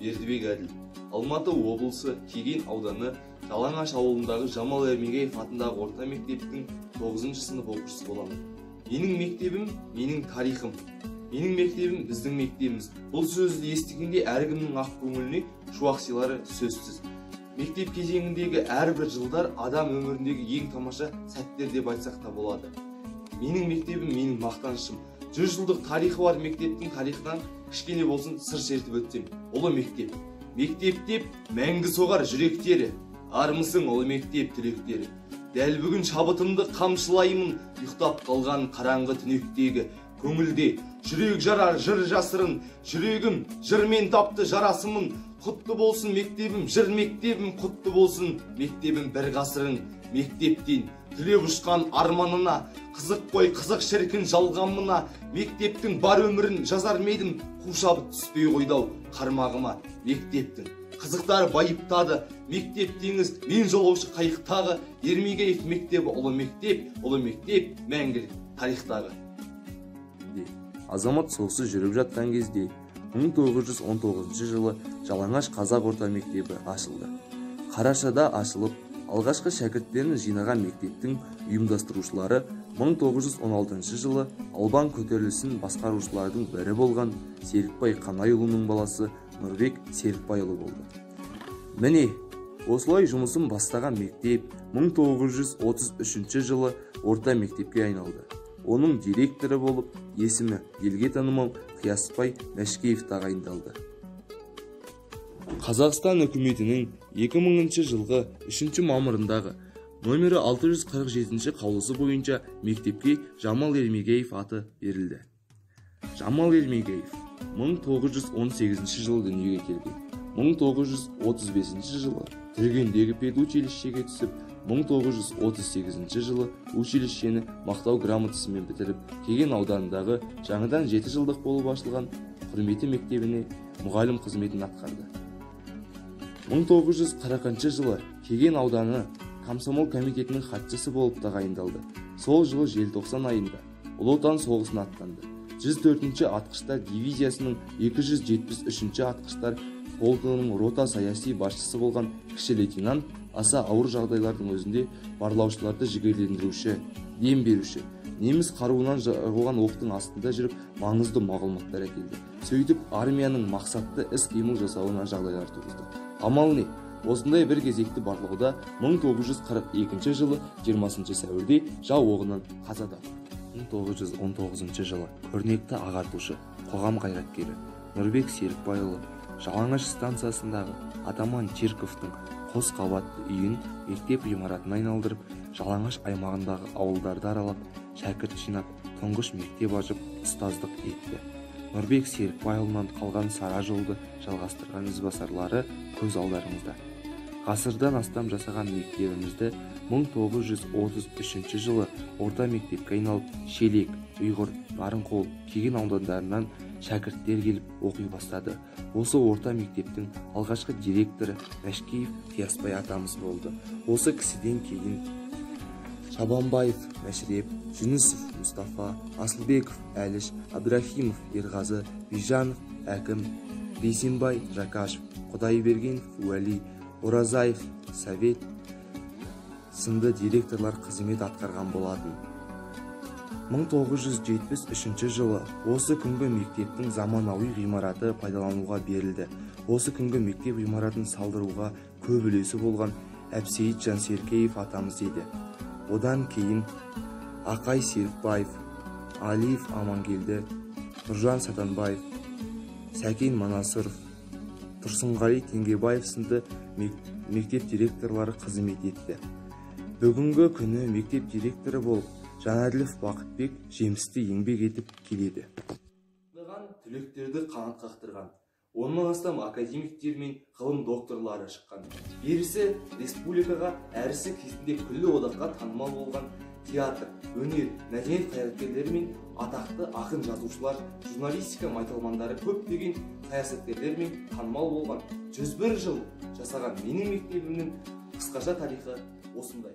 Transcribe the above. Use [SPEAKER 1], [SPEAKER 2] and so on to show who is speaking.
[SPEAKER 1] Бердібек Әділ. Алматы облысы Кеген ауданы Жалаңаш ауылындағы Жамал Ермегеев атындағы орта мектептің 9-шы сынып оқушысы боламын. Менің мектебім, менің тарихым. Менің мектебім, біздің мектебіміз. Бұл сөзді естігенде әркімнің ақ көңіліне шуақ сыйлары сөзсіз. Мектеп кезеңіндегі әрбір жылдар адам өміріндегі ең тамаша сәттер деп айтсақ та болады. Менің мектебім, менің мақтанышым. 100 жылдық тарихы бар мектептің тарихынан кішкене болсын сыр шертіп өтсем. Ұлы мектеп. Мектеп деп мәңгі соғар жүректері. Армысың ұлы мектеп түлектері. Дәл бүгін шабытымды қамшылаймын, ұйықтап қалған қараңғы түнектегі көңілде. Жүрек жарар жыр жасырын, жүрегім жырмен тапты жарасымын. Құтты болсын мектебім, жыр мектебім, құтты болсын мектебім бір ғасырың. Мектептен түлеп ұшқан арманына, қызық қой қызық шіркін жалғанмына. Мектептің бар өмірін жазар медім, қушабыт түспей қойдау қармағыма. Мектептің қызықтары байыптады, мектеп теңіз, мен жолаушы қайықтағы. Ермегеев мектебі ұлы мектеп, мәңгілік тарихтағы.
[SPEAKER 2] Азамат соғысы жүріп жатқан кезде 1919 жылы Жалаңаш қазақ орта мектебі ашылды. Қарашада ашылып, алғашқы шәкірттерін жинаған мектептің ұйымдастырушылары 1916 жылы Албан көтерілісін басқарушылардың бірі болған Серікбай Қанайұлының баласы Нұрбек Серікбайұлы болды. Міне, осылай жұмысын бастаған мектеп 1933 жылы орта мектепке айналды. Оның директоры болып есімі елге танымал Қиясбай Мәшкеев тағайындалды. Қазақстан үкіметінің 2000 жылғы 3 мамырындағы номері 647 қаулысы бойынша мектепке Жамал Ермегеев аты берілді. Жамал Ермегеев 1918 жылы дүниеге келген. 1935 жылы Түргендегі педучилищеге түсіп, 1938 жылы училищені мақтау грамотасымен бітіріп, Кеген ауданындағы жаңадан 7 жылдық болып ашылған құрметті мектебіне мұғалім қызметін атқарды. 1940 жылы Кеген ауданы комсомол комитетінің хатшысы болып тағайындалды. Сол жылы желтоқсан айында Ұлы Отан соғысына аттанды. 104-ші атқыштар дивизиясының 273-ші атқыштар полкының рота саяси басшысы болған кіші лейтенант аса ауыр жағдайлардың өзінде барлаушыларды жігерлендіруші, дем беруші, неміс қаруынан жығылған оқтың астында жүріп маңызды мағлұматтар әкелді. Сөйтіп армияның мақсатты іс-қимыл жасауына жағдайлар туғызды. Амал не? Осындай бір кезекті барлауда 1942 жылы 20 сәуірде жау оғынан қаза тапты. 1919 жылы көрнекті ағартушы, қоғам қайраткері Нұрбек Серікбайұлы Жалаңаш станциясындағы Атаман Черковтың қос қабатты үйін мектеп ғимаратына айналдырып, Жалаңаш аймағындағы ауылдарды аралап, шәкірт жинап, тұңғыш мектеп ашып, ұстаздық етті. Нұрбек Серікбайұлынан қалған сара жолды жалғастырған ізбасарлары көз алдарыңызда. Ғасырдан астам жасаған мектебімізді 1933 жылы орта мектепке айналып, Шелек, Ұйғыр, Нарынқол, Кеген аудандарынан шәкірттер келіп оқи бастады. Осы орта мектептің алғашқы директоры Мәшкеев Қиясбай атамыз болды. Осы кісіден кейін Шабанбаев Мәшреп, Жүнісов Мұстафа, Асылбеков Әліш, Абдрахимов Ерғазы, Бижанов Әкім, Бейсенбай Жақашев, Құдайбергенов Уәли, Оразаев Совет сынды директорлар қызмет атқарған болатын. 1973 жылы осы күнгі мектептің заманауи ғимараты пайдалануға берілді. Осы күнгі мектеп ғимаратын салдыруға көп үлесі болған Әбсейіт Жансеркеев атамыз еді. Одан кейін Ақай Серікбаев, Алиев Амангелді, Нұржан Сатанбаев, Сәкен Манасыров, Тұрсынғали Теңгебаев сынды мектеп директорлары қызмет етті. Бүгінгі күні мектеп директоры болып Жанәділов Бақытбек жемісті еңбек етіп келеді.
[SPEAKER 1] Түлектерді қанат қақтырған, 10-нан астам академиктер мен ғылым докторлары шыққан. Берісі республикаға, әрісі кезінде күллі одаққа танымал болған театр, өнер, мәдениет қайраткерлері мен атақты ақын жазушылар, журналистика майталмандары көптеген саясаткерлер мен танымал болған 101 жыл жасаған менің мектебімнің қысқаша тарихы осындай.